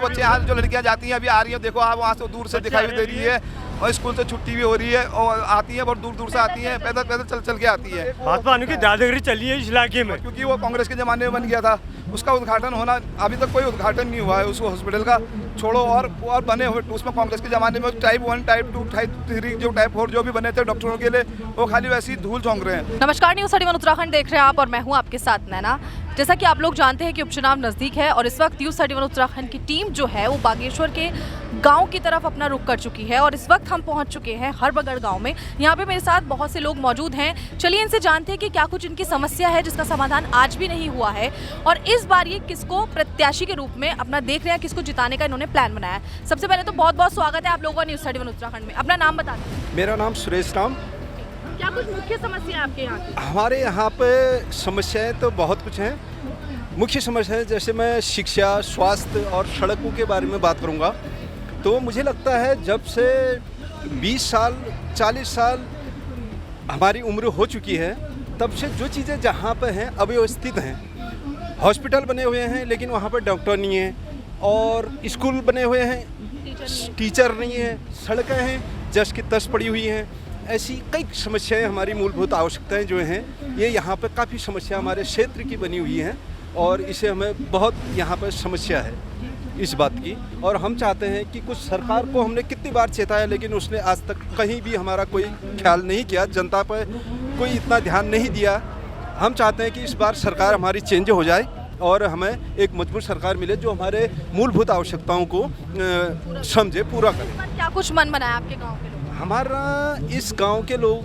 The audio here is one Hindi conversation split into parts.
बच्चे यहाँ जो लड़कियाँ जाती हैं अभी आ रही हैं, देखो आप वहाँ से दूर से दिखाई दे रही है, और स्कूल से छुट्टी भी हो रही है और आती है, बहुत दूर दूर से आती हैं, पैदल पैदल चल के आती है। भाजपा की दादागिरी चली है इस इलाके में, क्योंकि वो कांग्रेस के ज़माने में बन गया था, उसका उद्घाटन होना अभी तक कोई उद्घाटन नहीं हुआ है उस हॉस्पिटल का, छोड़ो और बने हुए उसमें कांग्रेस के ज़माने में टाइप 1 टाइप 2 टाइप 3 जो टाइप 4 जो भी बने थे डॉक्टरों के लिए, वो खाली वैसे ही धूल झोंक रहे हैं। नमस्कार, न्यूज़ 31 उत्तराखंड देख रहे हैं आप और मैं हूं आपके साथ नैना। जैसा कि आप लोग जानते हैं कि उपचुनाव नज़दीक है और इस वक्त न्यूज़ 31 उत्तराखंड की टीम जो है वो बागेश्वर के गांव की तरफ अपना रुख कर चुकी है और इस वक्त हम पहुंच चुके हैं हरबगड़ गांव में। यहाँ पे मेरे साथ बहुत से लोग मौजूद हैं। चलिए इनसे जानते हैं कि क्या कुछ इनकी समस्या है जिसका समाधान आज भी नहीं हुआ है और इस बार ये किसको प्रत्याशी के रूप में अपना देख रहे हैं, किसको जिताने का इन्होंने प्लान बनाया है। सबसे पहले तो बहुत बहुत स्वागत है आप लोगों का न्यूज़ 31 उत्तराखंड में। अपना नाम बता दें। मेरा नाम सुरेश राम। क्या कुछ मुख्य समस्या है आपके यहाँ की? हमारे यहाँ पे समस्याएं तो बहुत कुछ हैं। मुख्य समस्याएं जैसे मैं शिक्षा, स्वास्थ्य और सड़कों के बारे में बात करूँगा तो मुझे लगता है जब से 20 साल 40 साल हमारी उम्र हो चुकी है तब से जो चीज़ें जहाँ पे हैं अव्यवस्थित हैं। हॉस्पिटल बने हुए हैं लेकिन वहाँ पर डॉक्टर नहीं है, और स्कूल बने हुए हैं टीचर नहीं है, सड़कें हैं जस की तस पड़ी हुई हैं। ऐसी कई समस्याएं हमारी मूलभूत आवश्यकताएं जो हैं ये यहाँ पर काफ़ी समस्या हमारे क्षेत्र की बनी हुई हैं और इसे हमें बहुत यहाँ पर समस्या है इस बात की। और हम चाहते हैं कि कुछ सरकार को हमने कितनी बार चेताया लेकिन उसने आज तक कहीं भी हमारा कोई ख्याल नहीं किया, जनता पर कोई इतना ध्यान नहीं दिया। हम चाहते हैं कि इस बार सरकार हमारी चेंज हो जाए और हमें एक मजबूत सरकार मिले जो हमारे मूलभूत आवश्यकताओं को समझे, पूरा करे। क्या कुछ मन बनाया आपके गाँव के लोग? हमारा इस गांव के लोग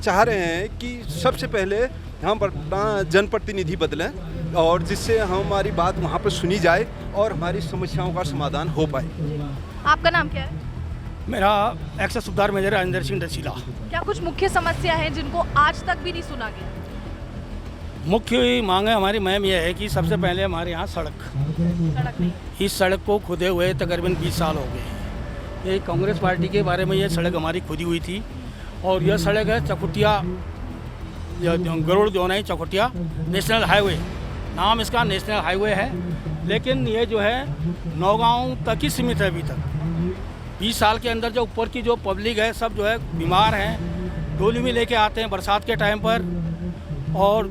चाह रहे हैं कि सबसे पहले हम अपना जनप्रतिनिधि बदलें और जिससे हमारी बात वहाँ पर सुनी जाए और हमारी समस्याओं का समाधान हो पाए। आपका नाम क्या है? मेरा एक्स सुबेदार मेजर राजेंद्र सिंह डसीला। क्या कुछ मुख्य समस्या है जिनको आज तक भी नहीं सुना गया? मुख्य मांगे हमारी मैम यह है कि सबसे पहले हमारे यहाँ सड़क नहीं। इस सड़क को खुदे हुए तकरीबन 20 साल हो गए। ये कांग्रेस पार्टी के बारे में ये सड़क हमारी खुदी हुई थी और यह सड़क है चकुटिया गरुड़ दोनाई चकुटिया नेशनल हाईवे, नाम इसका नेशनल हाईवे है, लेकिन ये जो है नौगांव तक ही सीमित है अभी तक। 20 साल के अंदर जो ऊपर की जो पब्लिक है सब जो है बीमार हैं, डोली में लेके आते हैं बरसात के टाइम पर, और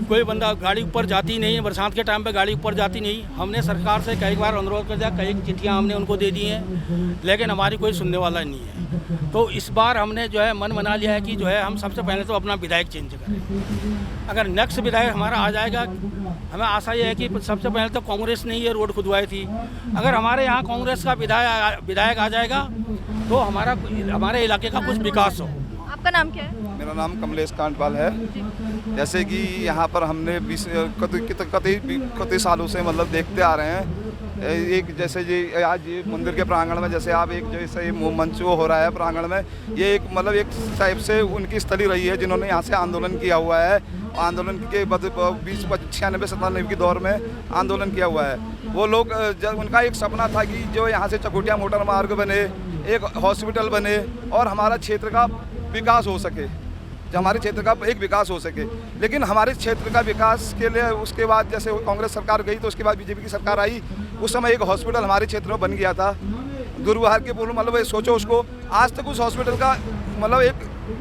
कोई बंदा गाड़ी ऊपर जाती नहीं है, बरसात के टाइम पे गाड़ी ऊपर जाती नहीं। हमने सरकार से कई बार अनुरोध कर दिया, कई चिट्ठियाँ हमने उनको दे दी हैं लेकिन हमारी कोई सुनने वाला नहीं है। तो इस बार हमने जो है मन बना लिया है कि जो है हम सबसे पहले तो अपना विधायक चेंज करें। अगर नेक्स्ट विधायक हमारा आ जाएगा, हमें आशा ये है कि सबसे पहले तो कांग्रेस ने ये रोड खुदवाई थी, अगर हमारे यहाँ कांग्रेस का विधायक आ जाएगा तो हमारे इलाके का कुछ विकास हो। आपका नाम क्या है? मेरा नाम कमलेश कांडपाल है। जैसे कि यहाँ पर हमने कई सालों से मतलब देखते आ रहे हैं, एक जैसे ये आज ये मंदिर के प्रांगण में जैसे आप एक जैसे ये मंच हो रहा है प्रांगण में, ये एक मतलब एक टाइप से उनकी स्थली रही है जिन्होंने यहाँ से आंदोलन किया हुआ है। आंदोलन के 96-97 के दौर में आंदोलन किया हुआ है। वो लोग उनका एक सपना था कि जो यहाँ से चकुटिया मोटर मार्ग बने, एक हॉस्पिटल बने और हमारा क्षेत्र का विकास हो सके, जो हमारे क्षेत्र का एक विकास हो सके। लेकिन हमारे क्षेत्र का विकास के लिए उसके बाद जैसे कांग्रेस सरकार गई तो उसके बाद बीजेपी की सरकार आई, उस समय एक हॉस्पिटल हमारे क्षेत्र में बन गया था दुर्व्यवहार के पूर्व। मतलब सोचो उसको, आज तक उस हॉस्पिटल का मतलब एक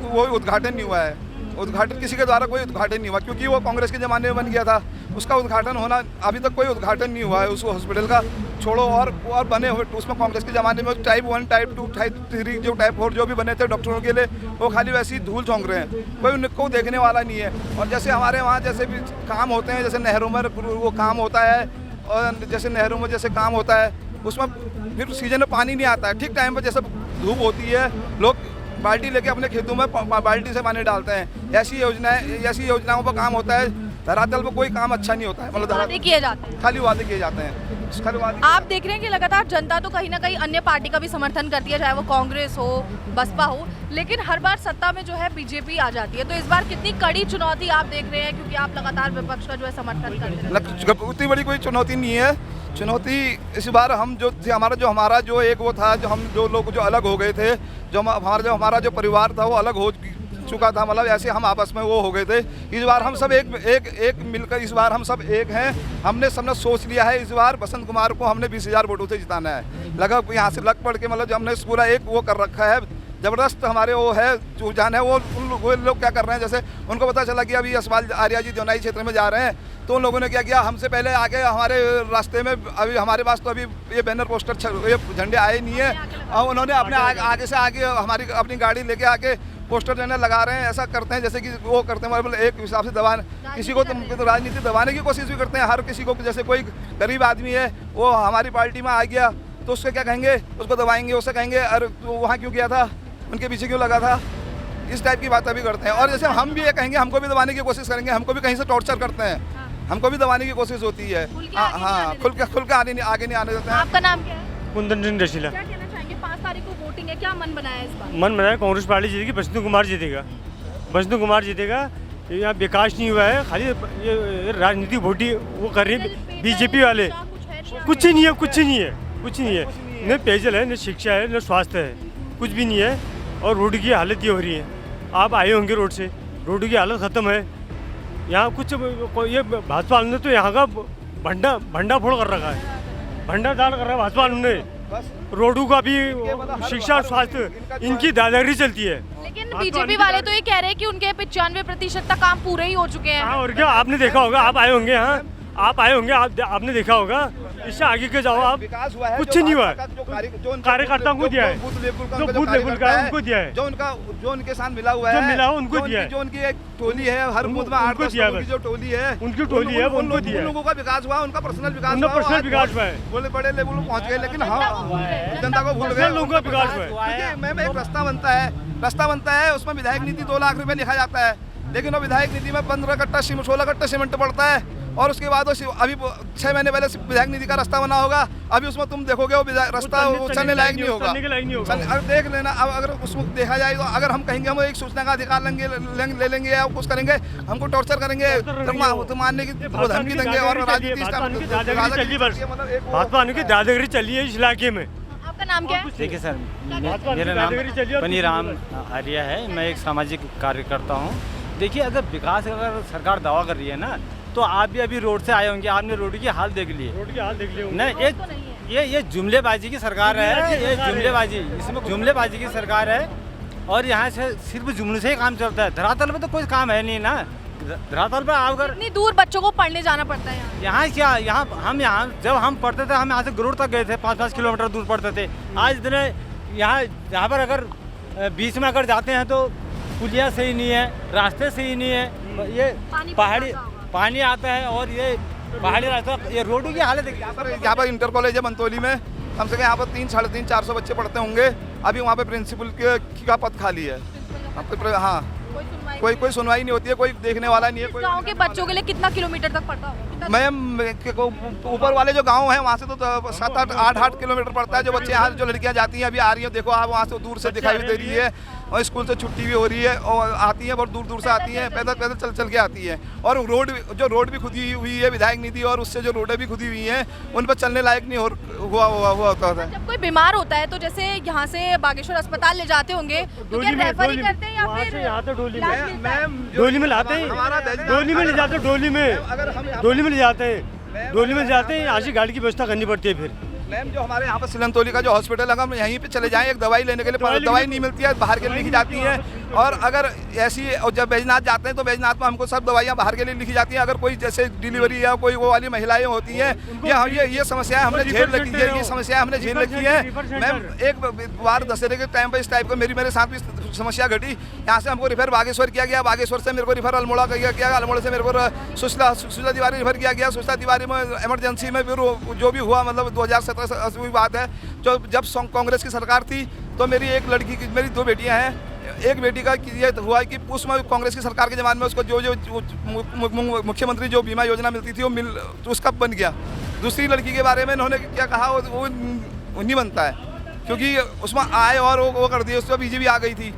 वो उद्घाटन नहीं हुआ है, उद्घाटन किसी के द्वारा कोई उद्घाटन नहीं हुआ क्योंकि वो कांग्रेस के ज़माने में बन गया था। उसका उद्घाटन होना अभी तक कोई उद्घाटन नहीं हुआ है उस हॉस्पिटल का, छोड़ो और बने हुए उसमें कांग्रेस के ज़माने में टाइप 1 टाइप 2 टाइप 3 जो टाइप 4 जो भी बने थे डॉक्टरों के लिए, वो खाली वैसे ही धूल झोंक रहे हैं, कोई उनको देखने वाला नहीं है। और जैसे हमारे वहाँ जैसे भी काम होते हैं, जैसे नहरों में वो काम होता है और जैसे नहरों में जैसे काम होता है उसमें फिर सीजन में पानी नहीं आता है ठीक टाइम पर, जैसे धूप होती है लोग बाल्टी लेके अपने खेतों में बाल्टी से पानी डालते हैं। ऐसी योजनाओं पर काम होता है, धरातल पर कोई काम अच्छा नहीं होता है। मतलब वादे किए जाते हैं, खाली वादे किए जाते हैं। आप देख रहे हैं कि लगातार जनता तो कहीं ना कहीं अन्य पार्टी का भी समर्थन करती है, चाहे वो कांग्रेस हो बसपा हो, लेकिन हर बार सत्ता में जो है बीजेपी आ जाती है। तो इस बार कितनी कड़ी चुनौती आप देख रहे हैं क्योंकि आप लगातार विपक्ष का जो है समर्थन करते हैं? उतनी बड़ी कोई चुनौती नहीं है। चुनौती इस बार हम हमारा जो एक वो था, जो हम जो लोग जो अलग हो गए थे, जो हमारा जो परिवार था वो अलग चुका था, मतलब ऐसे हम आपस में वो हो गए थे। इस बार हम सब एक मिलकर, इस बार हम सब एक हैं। हमने सबने सोच लिया है इस बार बसंत कुमार को हमने 20,000 वोटों से जिताना है। लगा यहाँ से लग पड़ के, मतलब हमने पूरा एक वो कर रखा है, ज़बरदस्त हमारे वो है रुझान है। वो लोग क्या कर रहे हैं, जैसे उनको पता चला कि अभी यशपाल आर्या जी देवनाई क्षेत्र में जा रहे हैं, तो उन लोगों ने क्या किया, हमसे पहले आगे हमारे रास्ते में, अभी हमारे पास तो अभी ये बैनर पोस्टर ये झंडे आए नहीं है, और उन्होंने अपने आगे से आगे हमारी अपनी गाड़ी लेके आके पोस्टर जो लगा रहे हैं। ऐसा करते हैं जैसे कि वो करते हैं, मतलब एक हिसाब से दबाने, किसी को तो राजनीति दबाने की कोशिश भी करते हैं हर किसी को। जैसे कोई गरीब आदमी है वो हमारी पार्टी में आ गया तो उससे क्या कहेंगे, उसको दबाएंगे, उससे कहेंगे अरे तो वहाँ क्यों गया था, उनके पीछे क्यों लगा था, इस टाइप की बातें भी करते हैं। और जैसे हम भी ये कहेंगे, हमको भी दबाने की कोशिश करेंगे, हमको भी कहीं से टॉर्चर करते हैं, हमको भी दबाने की कोशिश होती है। हाँ, खुल के आगे नहीं आने देते हैं। आपका नाम क्या है? कुंदन सिंह रशीला। क्या कहना चाहेंगे, 5 तारीख को वोटिंग है, क्या मन बनाया इस बार? मन बनाया कांग्रेस पार्टी जीतेगी, बसंत कुमार जीतेगा, बसंत कुमार जीतेगा। यहाँ विकास नहीं हुआ है, खाली ये राजनीतिक वोटी वो कर रही है बीजेपी वाले। कुछ ही नहीं है, कुछ ही नहीं है, कुछ नहीं है। न पेयजल है, न शिक्षा है, न स्वास्थ्य है, कुछ भी नहीं है। और रोड की हालत ये हो रही है, आप आए होंगे रोड से, रोड की हालत ख़त्म है। यहाँ कुछ ये भाजपा वालों ने तो यहाँ का भंडा फोड़ कर रखा है, भंडा दाल कर रहा है भाजपा वालों ने। रोडों का भी, शिक्षा और स्वास्थ्य, इनकी दादागिरी चलती है। लेकिन बीजेपी वाले तो ये कह रहे हैं कि उनके 95% तक काम पूरे ही हो चुके हैं। हाँ, और क्या, आपने देखा होगा, आप आए होंगे यहाँ, आप आए होंगे, आपने देखा होगा। इससे आगे के जाओ आप, कुछ नहीं हुआ है। कार्यकर्ताओं को दिया है, जो बूथ लेवल का है उनको दिया है, जो उनके साथ मिला हुआ है, जो मिला है उनको दिया है, जो उनकी एक टोली है, हर बूथ में 8-10 लोगों की जो टोली है, उनकी टोली है, वो उनको दिया है। उन लोगों का विकास हुआ, उनका पर्सनल विकास उनका पर्सनल विकास हुआ है, बोले बड़े लेवल में पहुंच गए, लेकिन हाँ जनता को भूल गए, लोगों का विकास हुआ है। क्योंकि मैम एक रास्ता बनता है, उसमें विधायक नीति 2 लाख रुपए लिखा जाता है, लेकिन वो विधायक नीति में 15 कट्टा 16 कट्टा सीमेंट पड़ता है। और उसके बाद अभी 6 महीने पहले विधायक नीति का रास्ता बना होगा, अभी उसमें तुम देखोगे वो रास्ता चलने लायक नहीं होगा। अगर देख लेना, अब अगर उसमें देखा जाए तो अगर हम कहेंगे हम एक सूचना का अधिकार ले लेंगे या कुछ करेंगे, हमको टॉर्चर करेंगे, तो मानने की धमकी देंगे। और राजनीति भाजपा की दादागिरी चली है इस इलाके में। आपका नाम क्या है? देखिए सर, मेरा नाम पनीराम आर्या है, मैं एक सामाजिक कार्यकर्ता हूँ। देखिए, अगर विकास का अगर सरकार दावा कर रही है ना, तो आप भी अभी रोड से आए होंगे, आपने रोड की हाल देख ली, रोड की हाल देख ली नहीं। ये जुमलेबाजी की सरकार है, ये जुमलेबाजी, इसमें जुमलेबाजी की सरकार है। और यहाँ से सिर्फ जुमले से ही काम चलता है, धरातल में तो कोई काम है नहीं ना। धरातल पर आप अगर इतनी दूर बच्चों को पढ़ने जाना पड़ता है यहाँ क्या, यहाँ जब हम पढ़ते थे, हम यहाँ से गरुड़ तक गए थे, 5-5 किलोमीटर दूर पढ़ते थे। आज इतने यहाँ पर अगर बीच में अगर जाते हैं तो पुलिया सही नहीं है, रास्ते सही नहीं है, ये पहाड़ी पानी आता है, और ये पहाड़ी रास्ता, ये रोडों की हालत है। यहाँ पर इंटर कॉलेज है मंतोली में, कम से कम यहाँ पर 300-450 बच्चे पढ़ते होंगे। अभी वहाँ पे प्रिंसिपल का पद खाली है। हाँ, कोई सुनवाई नहीं होती है, कोई देखने वाला नहीं है। कोई गांव के बच्चों के लिए कितना किलोमीटर तक पड़ता होगा? मैम ऊपर वाले जो गांव हैं वहाँ से तो 7-8 किलोमीटर पड़ता है। जो बच्चे यहाँ, जो लड़कियाँ जाती हैं, अभी आ रही हैं, देखो आप वहाँ से दूर से दिखाई दे रही है, और स्कूल से छुट्टी भी हो रही है, और आती हैं, बहुत दूर से आती हैं, पैदल चल के आती हैं। और रोड भी खुदी हुई है विधायक नीति, और उससे जो रोडें भी खुदी हुई हैं, उन पर चलने लायक नहीं हुआ होता है। जब कोई बीमार होता है तो जैसे यहाँ से बागेश्वर अस्पताल ले जाते होंगे, तो क्या रेफर ही करते हैं या फिर डोली में लाते हैं, डोली में ले जाते हैं, डोली में ले जाते हैं, डोली में जाते हैं, यहाँ से गाड़ी की व्यवस्था करनी पड़ती है। फिर मैम जो हमारे यहाँ पर सिलंतोली का जो हॉस्पिटल है, हम यहीं पे चले जाएं एक दवाई लेने के लिए, दवाई नहीं मिलती है, बाहर के लिए लिखी जाती है। और अगर ऐसी, और जब बैजनाथ जाते हैं तो बैजनाथ में हमको सब दवाइयाँ बाहर के लिए लिखी जाती हैं। अगर कोई जैसे डिलीवरी या कोई वो वाली महिलाएं होती हैं, ये समस्याएं हमने झेल रखी है, ये समस्याएं हमने झेल रखी है। मैम एक बार दशहरे के टाइम पर इस टाइप का मेरे साथ भी समस्या घटी। यहाँ से हमको रिफर बागेश्वर किया गया, बागेश्वर से मेरे को रिफर अल्मोड़ा किया गया, अल्मोड़ा से मेरे को सुशला तिवारी रिफर किया गया। सुशला तिवारी में इमरजेंसी में फिर जो भी हुआ, मतलब 2017 की बात है, जब कांग्रेस की सरकार थी, तो मेरी एक लड़की की, मेरी 2 बेटियां हैं, एक बेटी का ये हुआ कि उसमें कांग्रेस की सरकार के ज़माने में उसको जो मुख्यमंत्री जो बीमा योजना मिलती थी तो उसका बन गया। दूसरी लड़की के बारे में इन्होंने क्या कहा, वो नहीं बनता है, क्योंकि उसमें आए और वो कर दिए, उसमें बीजेपी आ गई थी,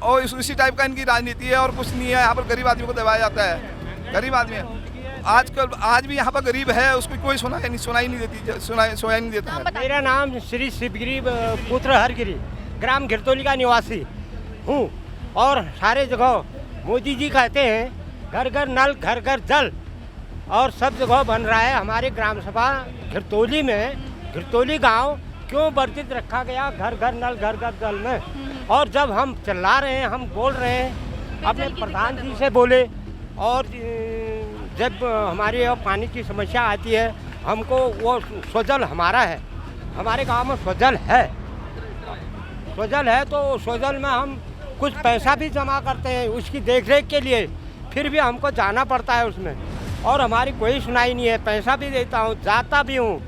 और इसी टाइप का इनकी राजनीति है, और कुछ नहीं है। यहाँ पर गरीब आदमी को दबाया जाता है, गरीब आदमी है। आज भी यहाँ पर गरीब है, उसको कोई सुनाई नहीं देता है। मेरा नाम श्री शिवगिरी पुत्र हरगिरी, ग्राम घिरतौली का निवासी हूँ। और सारे जगह मोदी जी कहते हैं घर घर नल घर घर जल, और सब जगह बन रहा है। हमारे ग्राम सभा घिरतौली में, घिरतौली गांव क्यों वर्जित रखा गया घर घर नल घर घर जल में? और जब हम चिल्ला रहे हैं, हम बोल रहे हैं, अपने प्रधान जी से बोले, और जब हमारे यहाँ पानी की समस्या आती है, हमको वो स्वजल हमारा है, हमारे गांव में स्वजल है, स्वजल है, तो स्वजल में हम कुछ पैसा भी जमा करते हैं उसकी देखरेख के लिए, फिर भी हमको जाना पड़ता है उसमें, और हमारी कोई सुनाई नहीं है। पैसा भी देता हूँ, जाता भी हूँ,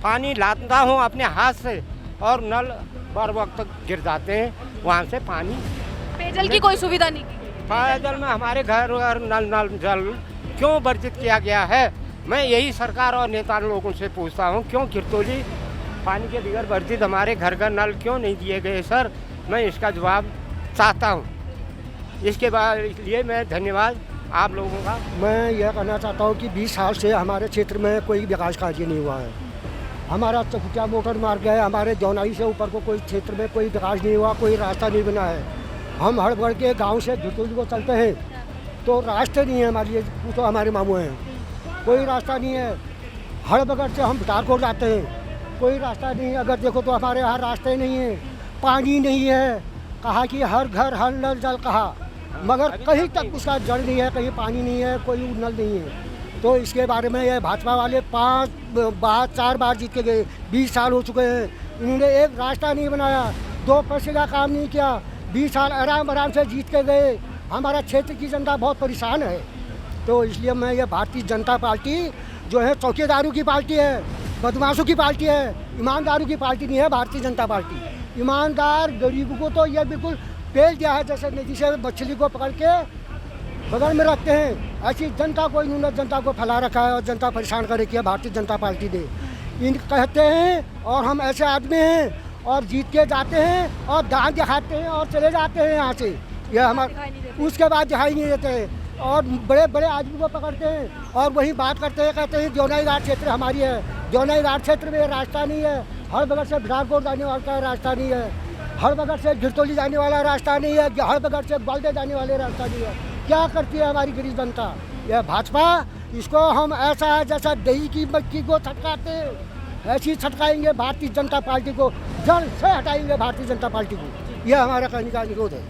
पानी लाता हूँ अपने हाथ से, और नल बर वक्त गिर जाते हैं, वहाँ से पानी। पेयजल की कोई सुविधा नहीं की? पेयजल में हमारे घर घर नल जल क्यों वर्जित किया गया है? मैं यही सरकार और नेता लोगों से पूछता हूँ, क्यों घिरतौली पानी के बगैर वर्जित हमारे घर घर नल क्यों नहीं दिए गए सर? मैं इसका जवाब चाहता हूँ। इसके बाद इसलिए मैं धन्यवाद आप लोगों का। मैं यह कहना चाहता हूँ कि 20 साल से हमारे क्षेत्र में कोई विकास कार्य नहीं हुआ है। हमारा चकुटिया मोटर मार्ग है, हमारे जौनाई से ऊपर को कोई क्षेत्र में कोई विकास नहीं हुआ, कोई रास्ता नहीं बना है। हम हड़बड़ के गांव से घिरतौली को चलते हैं तो रास्ते नहीं है हमारे लिए, तो हमारे मामू हैं, कोई रास्ता नहीं है। हड़बड़ से हम भिटारकोट जाते हैं, कोई रास्ता नहीं है। अगर देखो तो हमारे यहाँ रास्ते नहीं है, पानी नहीं है। कहा कि हर घर हर नल जल कहा, मगर कहीं तक उसका जल नहीं है, कहीं पानी नहीं है, कोई नल नहीं है। तो इसके बारे में ये भाजपा वाले 4 बार जीत के गए, 20 साल हो चुके हैं, इन्होंने एक रास्ता नहीं बनाया, 2 पैसे का काम नहीं किया, 20 साल आराम से जीत के गए। हमारा क्षेत्र की जनता बहुत परेशान है। तो इसलिए मैं ये भारतीय जनता पार्टी जो है चौकीदारों की पार्टी है, बदमाशों की पार्टी है, ईमानदारों की पार्टी नहीं है भारतीय जनता पार्टी। ईमानदार गरीबों को तो ये बिल्कुल पेल दिया है, जैसे नदी से मछली को पकड़ के बगल में रखते हैं, ऐसी जनता को इन्होंने जनता को फैला रखा है और जनता परेशान कर रखी है भारतीय जनता पार्टी ने। इन कहते हैं और हम ऐसे आदमी हैं, और जीत के जाते हैं और दांत दिखाते हैं और चले जाते हैं यहाँ से। यह हमारे उसके बाद दिखाई नहीं देते हैं, और बड़े बड़े आदमी को पकड़ते हैं और वही बात करते हैं, कहते हैं जौनाई घाट क्षेत्र हमारी है। जौनाई घाट क्षेत्र में रास्ता नहीं है, हर बगल से भिटारकोट जाने वाला का रास्ता नहीं है, हर बगल से घिरतौली जाने वाला रास्ता नहीं है, हर बगल से ग्वालियर जाने वाले रास्ता नहीं है। क्या करती है हमारी गरीब जनता? यह भाजपा, इसको हम ऐसा है जैसा दही की मक्खी को छटकाते हैं, ऐसी छटकाएंगे भारतीय जनता पार्टी को, जड़ से हटाएंगे भारतीय जनता पार्टी को। यह हमारा कहने का अनुरोध है।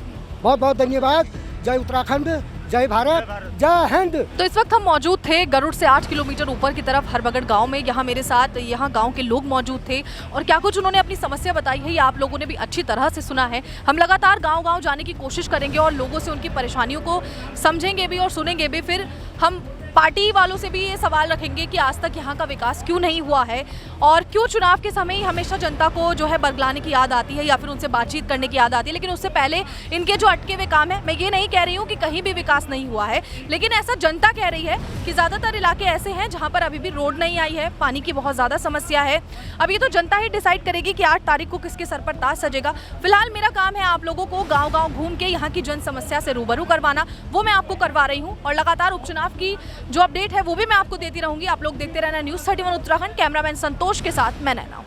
बहुत बहुत धन्यवाद। जय उत्तराखंड, जय भारत, जय हिंद। तो इस वक्त हम मौजूद थे गरुड़ से 8 किलोमीटर ऊपर की तरफ हरबगड़ गांव में। यहाँ मेरे साथ यहाँ गांव के लोग मौजूद थे और क्या कुछ उन्होंने अपनी समस्या बताई है, ये आप लोगों ने भी अच्छी तरह से सुना है। हम लगातार गांव-गांव जाने की कोशिश करेंगे और लोगों से उनकी परेशानियों को समझेंगे भी और सुनेंगे भी। फिर हम पार्टी वालों से भी ये सवाल रखेंगे कि आज तक यहाँ का विकास क्यों नहीं हुआ है और क्यों चुनाव के समय ही हमेशा जनता को जो है बरगलाने की याद आती है या फिर उनसे बातचीत करने की याद आती है। लेकिन उससे पहले इनके जो अटके हुए काम है, मैं ये नहीं कह रही हूँ कि कहीं भी विकास नहीं हुआ है, लेकिन ऐसा जनता कह रही है कि ज़्यादातर इलाके ऐसे हैं जहाँ पर अभी भी रोड नहीं आई है, पानी की बहुत ज़्यादा समस्या है। अब ये तो जनता ही डिसाइड करेगी कि 8 तारीख को किसके सर पर ताज सजेगा। फिलहाल मेरा काम है आप लोगों को गाँव-गाँव घूम के यहाँ की जन समस्या से रूबरू करवाना, वो मैं आपको करवा रही हूँ। और लगातार उपचुनाव की जो अपडेट है वो भी मैं आपको देती रहूंगी। आप लोग देखते रहना न्यूज़ 31 उत्तराखंड। कैमरामैन संतोष के साथ मैं नैना।